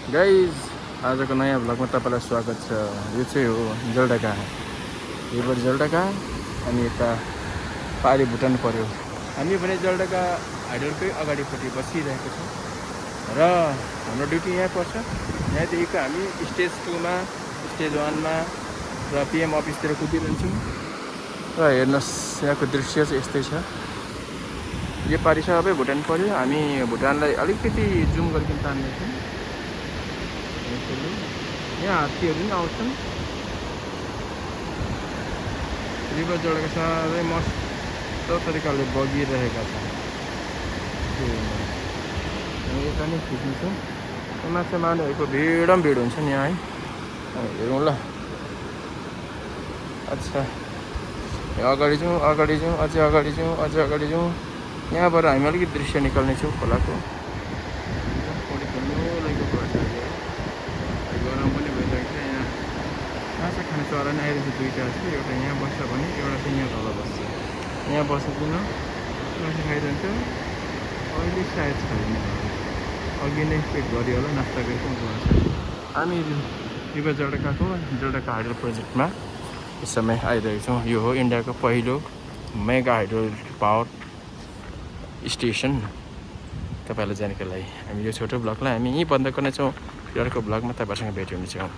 Guys आजको नयाँ भ्लगमा तपाईँलाई स्वागत छ। यो चाहिँ हो जलढका रिभर जलढका अनि यता पारी भुटान पर्यो। हामी भने जलढका हाइडलकै अगाडिपट्टि बसिरहेको छौँ र हाम्रो ड्युटी यहाँ पर्छ। यहाँदेखिको हामी स्टेज 2मा स्टेज 1मा र पिएम अफिसतिर कुदिरहन्छौँ र हेर्नुहोस् यहाँको दृश्य चाहिँ यस्तै छ। यो पारी सबै भुटान पर्यो। हामी भुटानलाई अलिकति जुम गरिकन तान्दैछौँ। यहाँ हात्तीहरू पनि आउँछन्। रिभर जलढका साह्रै मस्त तरिकाले बगिरहेका छन्। यता नै खिचिन्छौँ। माछा मार्नेहरूको भिड हुन्छ नि यहाँ है। हेरौँ ल। अच्छा अगाडि जाउँ अझै अगाडि जाउँ। यहाँबाट हामी अलिकति दृश्य निकाल्नेछौँ खोलाको। गरम पनि भइरहेको छ। यहाँ माछा खाने चरा नै आइरहेको छ। दुईवटा छ। एउटा यहाँ बस्छ भने एउटा चाहिँ यहाँ तल बस्छ। यहाँ बस्दैन माछा खाइरहन्छ। अहिले सायद छैन, अघि नै पेट गऱ्यो होला, नास्ता गरेको छ। हामी रिभर जलढकाको जलढका हाइडल प्रोजेक्टमा यस समय आइरहेको छौँ। यो हो इन्डियाको पहिलो मेगा हाइडल पावर स्टेसन। तपाईँलाई जानकारी लागि हामी यो छोटो ब्लगलाई हामी यहीँ बन्द गर्नेछौँ। अर्को ब्लगमा तपाईँहरूसँग भेट हुनेछौँ।